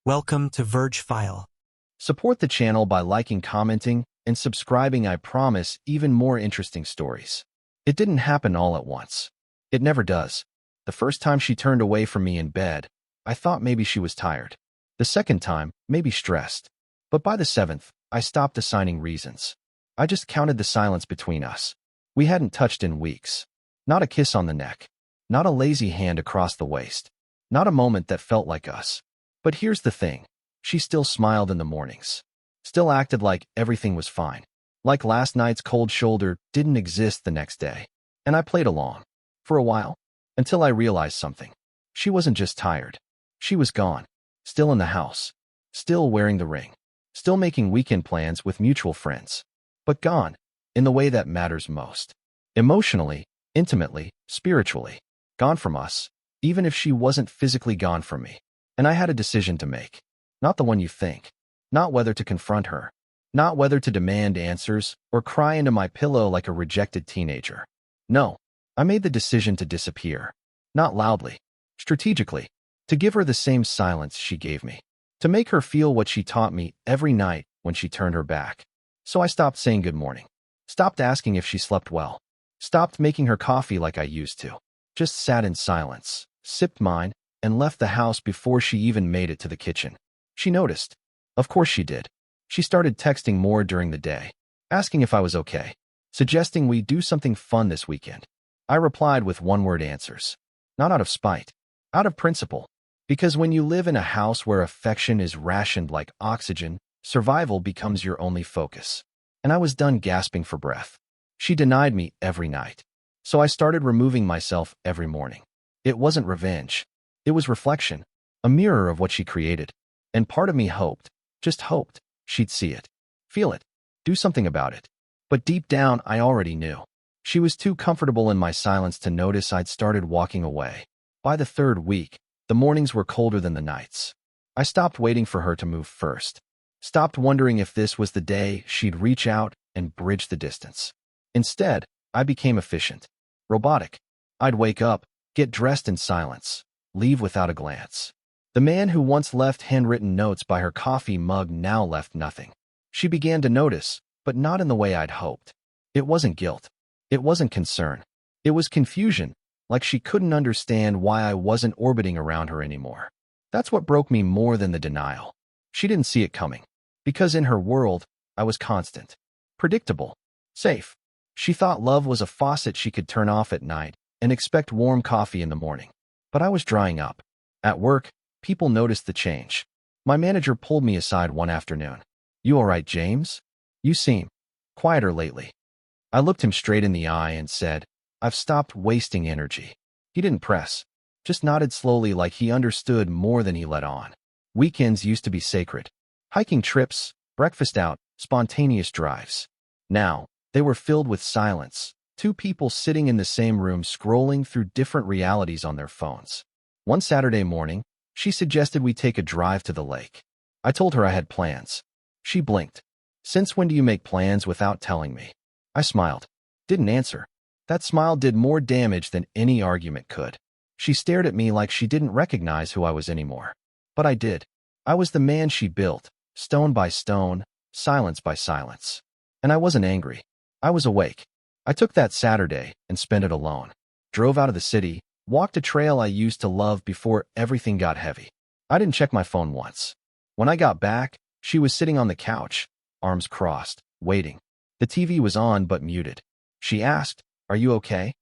Welcome to Verge File. Support the channel by liking, commenting, and subscribing. I promise even more interesting stories. It didn't happen all at once. It never does. The first time she turned away from me in bed, I thought maybe she was tired. The second time, maybe stressed. But by the seventh, I stopped assigning reasons. I just counted the silence between us. We hadn't touched in weeks. Not a kiss on the neck. Not a lazy hand across the waist. Not a moment that felt like us. But here's the thing. She still smiled in the mornings. Still acted like everything was fine. Like last night's cold shoulder didn't exist the next day. And I played along. For a while. Until I realized something. She wasn't just tired. She was gone. Still in the house. Still wearing the ring. Still making weekend plans with mutual friends. But gone. In the way that matters most. Emotionally, intimately, spiritually. Gone from us. Even if she wasn't physically gone from me. And I had a decision to make. Not the one you think. Not whether to confront her. Not whether to demand answers or cry into my pillow like a rejected teenager. No, I made the decision to disappear. Not loudly. Strategically. To give her the same silence she gave me. To make her feel what she taught me every night when she turned her back. So I stopped saying good morning. Stopped asking if she slept well. Stopped making her coffee like I used to. Just sat in silence, sipped mine, and left the house before she even made it to the kitchen. She noticed. Of course she did. She started texting more during the day, asking if I was okay, suggesting we do something fun this weekend. I replied with one-word answers. Not out of spite, out of principle. Because when you live in a house where affection is rationed like oxygen, survival becomes your only focus. And I was done gasping for breath. She denied me every night. So I started removing myself every morning. It wasn't revenge. It was reflection, a mirror of what she created. And part of me hoped, just hoped, she'd see it, feel it, do something about it. But deep down, I already knew. She was too comfortable in my silence to notice I'd started walking away. By the third week, the mornings were colder than the nights. I stopped waiting for her to move first. Stopped wondering if this was the day she'd reach out and bridge the distance. Instead, I became efficient, robotic. I'd wake up, get dressed in silence, leave without a glance. The man who once left handwritten notes by her coffee mug now left nothing. She began to notice, but not in the way I'd hoped. It wasn't guilt. It wasn't concern. It was confusion, like she couldn't understand why I wasn't orbiting around her anymore. That's what broke me more than the denial. She didn't see it coming. Because in her world, I was constant. Predictable. Safe. She thought love was a faucet she could turn off at night and expect warm coffee in the morning. But I was drying up. At work, people noticed the change. My manager pulled me aside one afternoon. "You all right, James? You seem quieter lately." I looked him straight in the eye and said, "I've stopped wasting energy." He didn't press, just nodded slowly like he understood more than he let on. Weekends used to be sacred. Hiking trips, breakfast out, spontaneous drives. Now, they were filled with silence. Two people sitting in the same room scrolling through different realities on their phones. One Saturday morning, she suggested we take a drive to the lake. I told her I had plans. She blinked. "Since when do you make plans without telling me?" I smiled. Didn't answer. That smile did more damage than any argument could. She stared at me like she didn't recognize who I was anymore. But I did. I was the man she built, stone by stone, silence by silence. And I wasn't angry. I was awake. I took that Saturday and spent it alone. Drove out of the city, walked a trail I used to love before everything got heavy. I didn't check my phone once. When I got back, she was sitting on the couch, arms crossed, waiting. The TV was on but muted. She asked, "Are you okay?"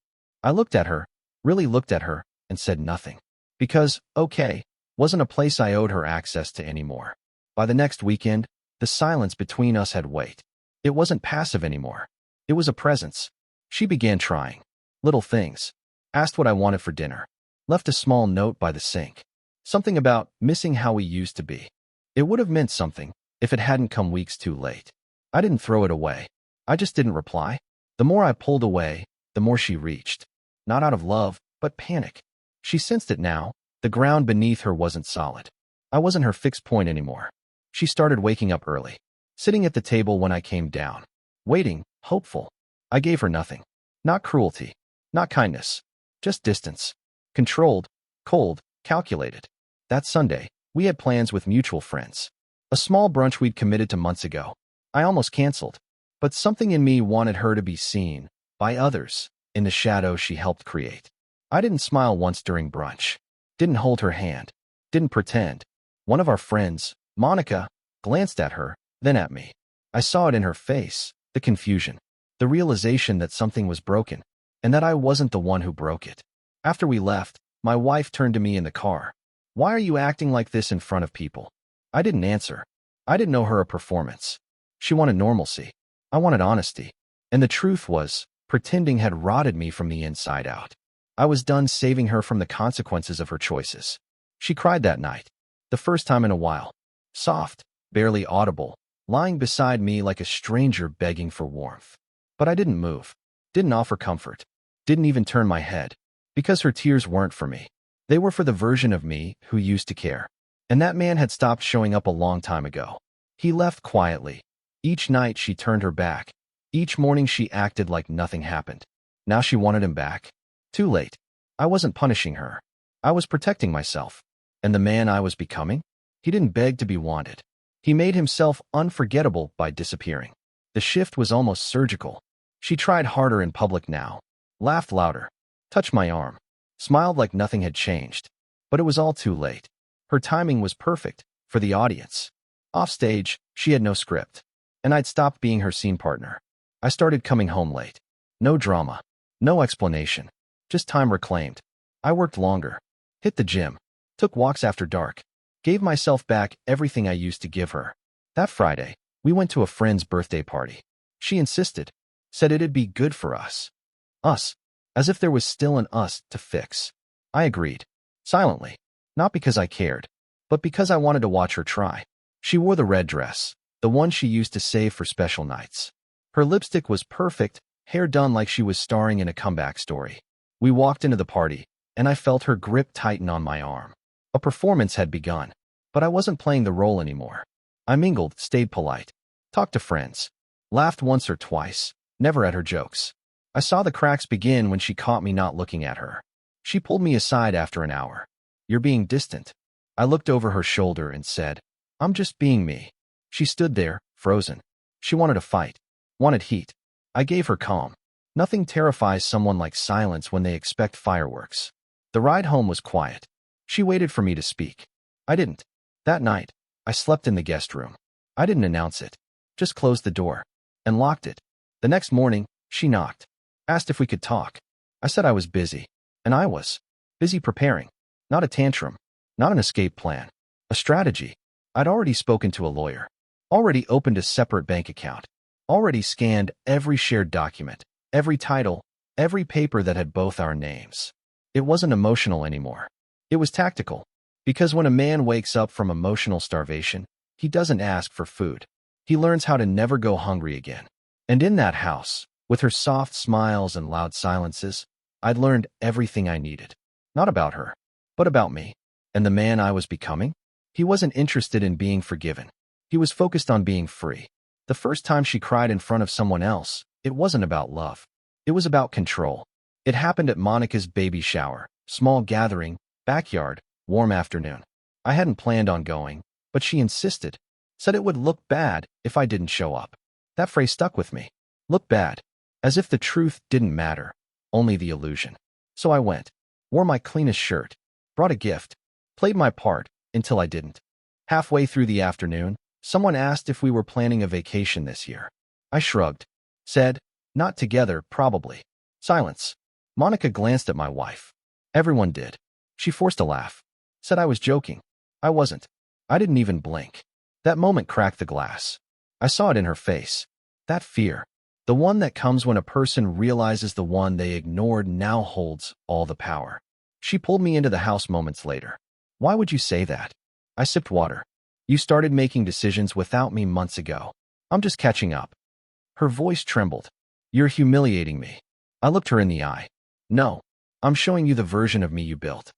I looked at her, really looked at her, and said nothing. Because, okay, wasn't a place I owed her access to anymore. By the next weekend, the silence between us had weight. It wasn't passive anymore. It was a presence. She began trying. Little things. Asked what I wanted for dinner. Left a small note by the sink. Something about missing how we used to be. It would have meant something if it hadn't come weeks too late. I didn't throw it away. I just didn't reply. The more I pulled away, the more she reached. Not out of love, but panic. She sensed it now. The ground beneath her wasn't solid. I wasn't her fixed point anymore. She started waking up early. Sitting at the table when I came down. Waiting, hopeful. I gave her nothing. Not cruelty. Not kindness. Just distance. Controlled, cold, calculated. That Sunday, We had plans with mutual friends. A small brunch we'd committed to months ago. I almost canceled. But something in me wanted her to be seen, by others, in the shadow she helped create. I didn't smile once during brunch. Didn't hold her hand. Didn't pretend. One of our friends, Monica, glanced at her, then at me. I saw it in her face, the confusion, the realization that something was broken, and that I wasn't the one who broke it. After we left, my wife turned to me in the car. "Why are you acting like this in front of people?" I didn't answer. I didn't know her a performance. She wanted normalcy. I wanted honesty. And the truth was, pretending had rotted me from the inside out. I was done saving her from the consequences of her choices. She cried that night. The first time in a while. Soft, barely audible, lying beside me like a stranger begging for warmth. But I didn't move. Didn't offer comfort. Didn't even turn my head. Because her tears weren't for me. They were for the version of me who used to care. And that man had stopped showing up a long time ago. He left quietly. Each night she turned her back. Each morning she acted like nothing happened. Now she wanted him back. Too late. I wasn't punishing her. I was protecting myself. And the man I was becoming? He didn't beg to be wanted. He made himself unforgettable by disappearing. The shift was almost surgical. She tried harder in public now. Laughed louder. Touched my arm. Smiled like nothing had changed. But it was all too late. Her timing was perfect, for the audience. Offstage, she had no script. And I'd stopped being her scene partner. I started coming home late. No drama. No explanation. Just time reclaimed. I worked longer. Hit the gym. Took walks after dark. Gave myself back everything I used to give her. That Friday, we went to a friend's birthday party. She insisted. Said it'd be good for us. Us. As if there was still an us to fix. I agreed. Silently. Not because I cared, but because I wanted to watch her try. She wore the red dress, the one she used to save for special nights. Her lipstick was perfect, hair done like she was starring in a comeback story. We walked into the party, and I felt her grip tighten on my arm. A performance had begun, but I wasn't playing the role anymore. I mingled, stayed polite, talked to friends, laughed once or twice, never at her jokes. I saw the cracks begin when she caught me not looking at her. She pulled me aside after an hour. "You're being distant." I looked over her shoulder and said, "I'm just being me." She stood there, frozen. She wanted a fight. Wanted heat. I gave her calm. Nothing terrifies someone like silence when they expect fireworks. The ride home was quiet. She waited for me to speak. I didn't. That night, I slept in the guest room. I didn't announce it. Just closed the door. And locked it. The next morning, she knocked. Asked if we could talk. I said I was busy. And I was. Busy preparing. Not a tantrum. Not an escape plan. A strategy. I'd already spoken to a lawyer. Already opened a separate bank account. Already scanned every shared document. Every title. Every paper that had both our names. It wasn't emotional anymore. It was tactical. Because when a man wakes up from emotional starvation, he doesn't ask for food. He learns how to never go hungry again. And in that house, with her soft smiles and loud silences, I'd learned everything I needed. Not about her, but about me. And the man I was becoming? He wasn't interested in being forgiven. He was focused on being free. The first time she cried in front of someone else, it wasn't about love. It was about control. It happened at Monica's baby shower, small gathering, backyard, warm afternoon. I hadn't planned on going, but she insisted. Said it would look bad if I didn't show up. That phrase stuck with me. Look bad. As if the truth didn't matter, only the illusion. So I went. Wore my cleanest shirt. Brought a gift. Played my part, until I didn't. Halfway through the afternoon, someone asked if we were planning a vacation this year. I shrugged. Said, not together, probably. Silence. Monica glanced at my wife. Everyone did. She forced a laugh. Said I was joking. I wasn't. I didn't even blink. That moment cracked the glass. I saw it in her face. That fear. The one that comes when a person realizes the one they ignored now holds all the power. She pulled me into the house moments later. Why would you say that? I sipped water. You started making decisions without me months ago. I'm just catching up. Her voice trembled. You're humiliating me. I looked her in the eye. No, I'm showing you the version of me you built.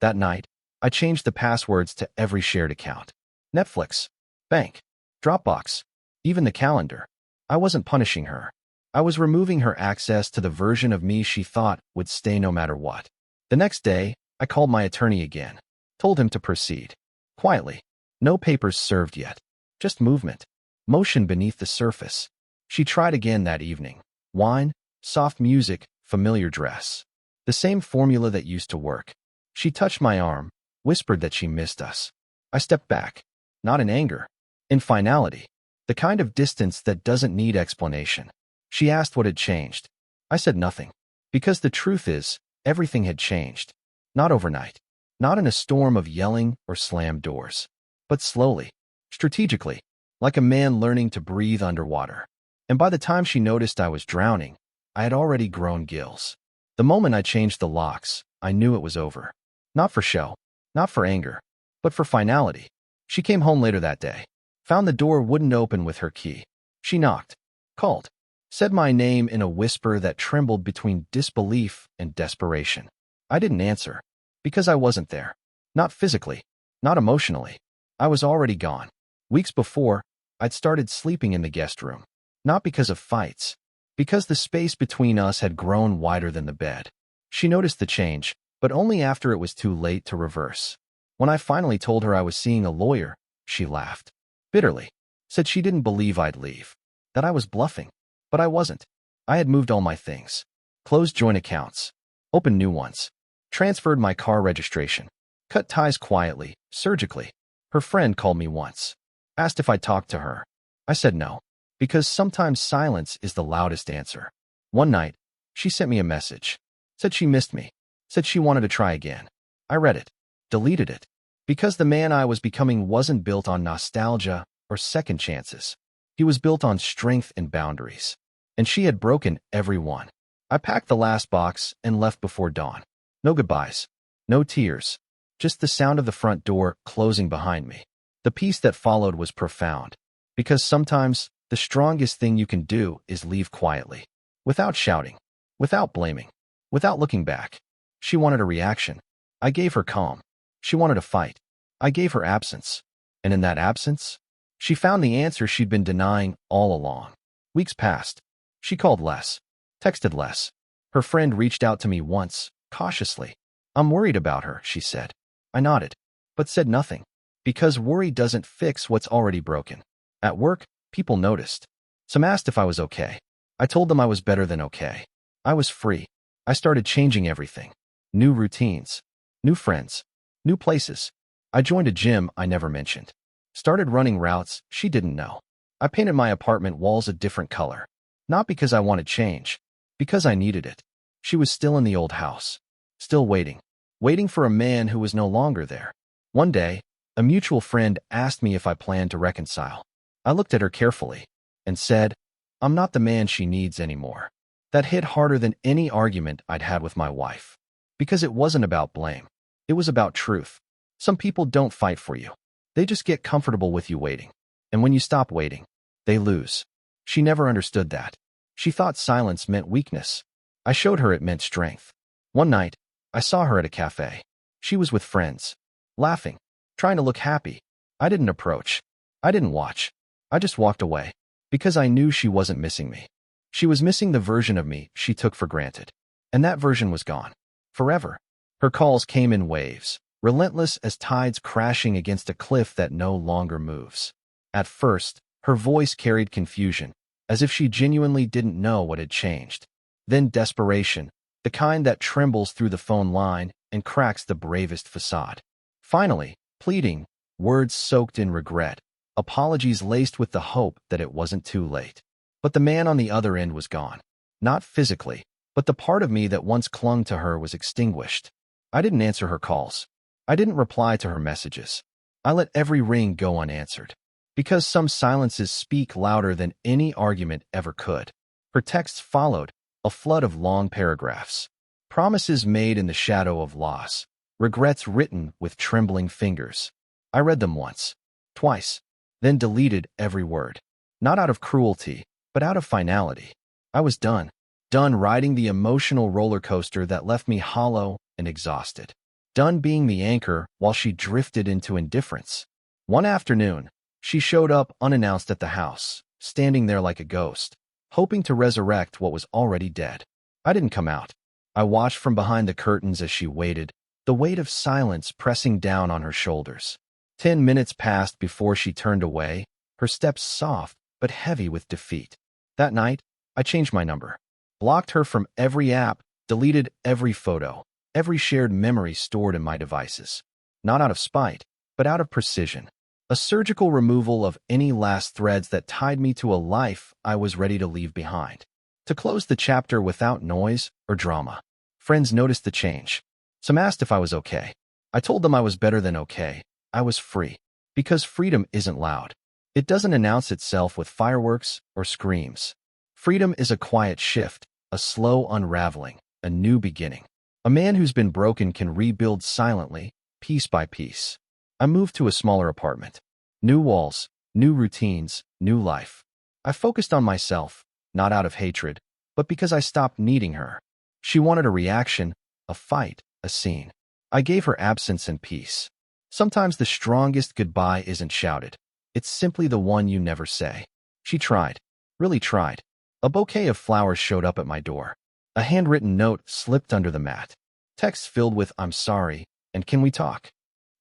That night, I changed the passwords to every shared account. Netflix, bank, Dropbox, even the calendar. I wasn't punishing her. I was removing her access to the version of me she thought would stay no matter what. The next day, I called my attorney again. Told him to proceed. Quietly. No papers served yet. Just movement. Motion beneath the surface. She tried again that evening. Wine, soft music, familiar dress. The same formula that used to work. She touched my arm, whispered that she missed us. I stepped back. Not in anger. In finality. The kind of distance that doesn't need explanation. She asked what had changed. I said nothing. Because the truth is, everything had changed. Not overnight. Not in a storm of yelling or slammed doors. But slowly. Strategically. Like a man learning to breathe underwater. And by the time she noticed I was drowning, I had already grown gills. The moment I changed the locks, I knew it was over. Not for show. Not for anger. But for finality. She came home later that day. Found the door wouldn't open with her key. She knocked. Called. Said my name in a whisper that trembled between disbelief and desperation. I didn't answer. Because I wasn't there. Not physically. Not emotionally. I was already gone. Weeks before, I'd started sleeping in the guest room. Not because of fights. Because the space between us had grown wider than the bed. She noticed the change, but only after it was too late to reverse. When I finally told her I was seeing a lawyer, she laughed. Bitterly. Said she didn't believe I'd leave. That I was bluffing. But I wasn't. I had moved all my things. Closed joint accounts. Opened new ones. Transferred my car registration. Cut ties quietly, surgically. Her friend called me once. Asked if I'd talk to her. I said no. Because sometimes silence is the loudest answer. One night, she sent me a message. Said she missed me. Said she wanted to try again. I read it. Deleted it. Because the man I was becoming wasn't built on nostalgia or second chances. He was built on strength and boundaries. And she had broken every one. I packed the last box and left before dawn. No goodbyes. No tears. Just the sound of the front door closing behind me. The peace that followed was profound. Because sometimes, the strongest thing you can do is leave quietly. Without shouting. Without blaming. Without looking back. She wanted a reaction. I gave her calm. She wanted a fight. I gave her absence. And in that absence, she found the answer she'd been denying all along. Weeks passed. She called less. Texted less. Her friend reached out to me once, cautiously. I'm worried about her, she said. I nodded, but said nothing. Because worry doesn't fix what's already broken. At work, people noticed. Some asked if I was okay. I told them I was better than okay. I was free. I started changing everything. New routines. New friends. New places. I joined a gym I never mentioned. Started running routes she didn't know. I painted my apartment walls a different color. Not because I wanted change. Because I needed it. She was still in the old house. Still waiting. Waiting for a man who was no longer there. One day, a mutual friend asked me if I planned to reconcile. I looked at her carefully and said, I'm not the man she needs anymore. That hit harder than any argument I'd had with my wife. Because it wasn't about blame. It was about truth. Some people don't fight for you. They just get comfortable with you waiting. And when you stop waiting, they lose. She never understood that. She thought silence meant weakness. I showed her it meant strength. One night, I saw her at a cafe. She was with friends. Laughing. Trying to look happy. I didn't approach. I didn't watch. I just walked away. Because I knew she wasn't missing me. She was missing the version of me she took for granted. And that version was gone. Forever. Her calls came in waves, relentless as tides crashing against a cliff that no longer moves. At first, her voice carried confusion, as if she genuinely didn't know what had changed. Then desperation, the kind that trembles through the phone line and cracks the bravest facade. Finally, pleading, words soaked in regret, apologies laced with the hope that it wasn't too late. But the man on the other end was gone. Not physically, but the part of me that once clung to her was extinguished. I didn't answer her calls. I didn't reply to her messages. I let every ring go unanswered. Because some silences speak louder than any argument ever could. Her texts followed, a flood of long paragraphs. Promises made in the shadow of loss. Regrets written with trembling fingers. I read them once. Twice. Then deleted every word. Not out of cruelty, but out of finality. I was done. Done riding the emotional roller coaster that left me hollow and exhausted. Done being the anchor while she drifted into indifference. One afternoon, she showed up unannounced at the house, standing there like a ghost, hoping to resurrect what was already dead. I didn't come out. I watched from behind the curtains as she waited, the weight of silence pressing down on her shoulders. 10 minutes passed before she turned away, her steps soft but heavy with defeat. That night, I changed my number, blocked her from every app, deleted every photo, every shared memory stored in my devices. Not out of spite, but out of precision. A surgical removal of any last threads that tied me to a life I was ready to leave behind. To close the chapter without noise or drama. Friends noticed the change. Some asked if I was okay. I told them I was better than okay. I was free. Because freedom isn't loud. It doesn't announce itself with fireworks or screams. Freedom is a quiet shift, a slow unraveling, a new beginning. A man who's been broken can rebuild silently, piece by piece. I moved to a smaller apartment. New walls, new routines, new life. I focused on myself, not out of hatred, but because I stopped needing her. She wanted a reaction, a fight, a scene. I gave her absence and peace. Sometimes the strongest goodbye isn't shouted. It's simply the one you never say. She tried, really tried. A bouquet of flowers showed up at my door. A handwritten note slipped under the mat. Text filled with "I'm sorry" and "Can we talk?"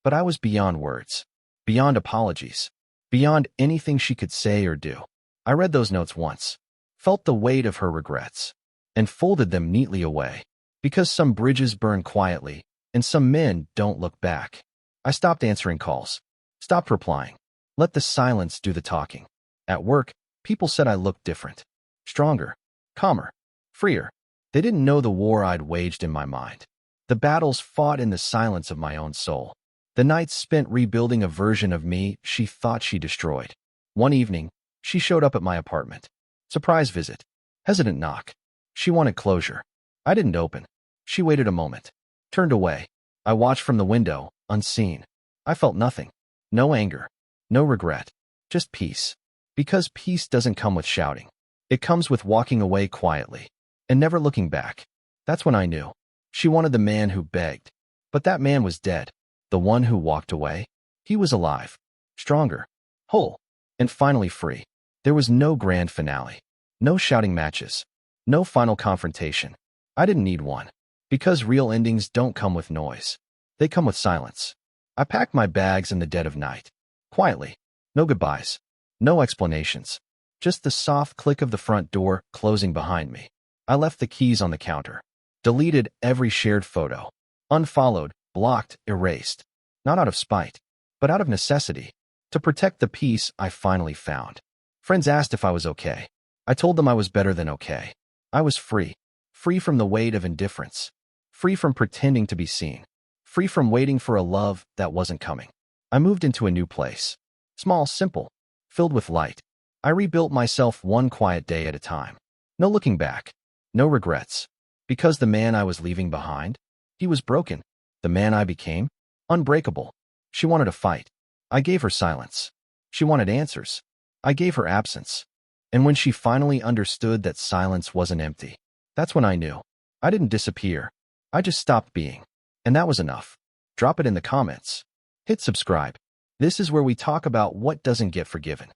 But I was beyond words, beyond apologies, beyond anything she could say or do. I read those notes once, felt the weight of her regrets, and folded them neatly away. Because some bridges burn quietly, and some men don't look back. I stopped answering calls, stopped replying, let the silence do the talking. At work, people said I looked different, stronger, calmer, freer. They didn't know the war I'd waged in my mind, the battles fought in the silence of my own soul. The nights spent rebuilding a version of me she thought she destroyed. One evening, she showed up at my apartment. Surprise visit. Hesitant knock. She wanted closure. I didn't open. She waited a moment. Turned away. I watched from the window, unseen. I felt nothing. No anger. No regret. Just peace. Because peace doesn't come with shouting. It comes with walking away quietly. And never looking back. That's when I knew. She wanted the man who begged. But that man was dead. The one who walked away, he was alive, stronger, whole, and finally free. There was no grand finale, no shouting matches, no final confrontation. I didn't need one, because real endings don't come with noise. They come with silence. I packed my bags in the dead of night, quietly, no goodbyes, no explanations, just the soft click of the front door closing behind me. I left the keys on the counter, deleted every shared photo, unfollowed, blocked, erased, not out of spite, but out of necessity, to protect the peace I finally found. Friends asked if I was okay. I told them I was better than okay. I was free, free from the weight of indifference, free from pretending to be seen, free from waiting for a love that wasn't coming. I moved into a new place, small, simple, filled with light. I rebuilt myself one quiet day at a time. No looking back, no regrets, because the man I was leaving behind, he was broken. The man I became, unbreakable. She wanted a fight. I gave her silence. She wanted answers. I gave her absence. And when she finally understood that silence wasn't empty, that's when I knew. I didn't disappear. I just stopped being. And that was enough. Drop it in the comments. Hit subscribe. This is where we talk about what doesn't get forgiven.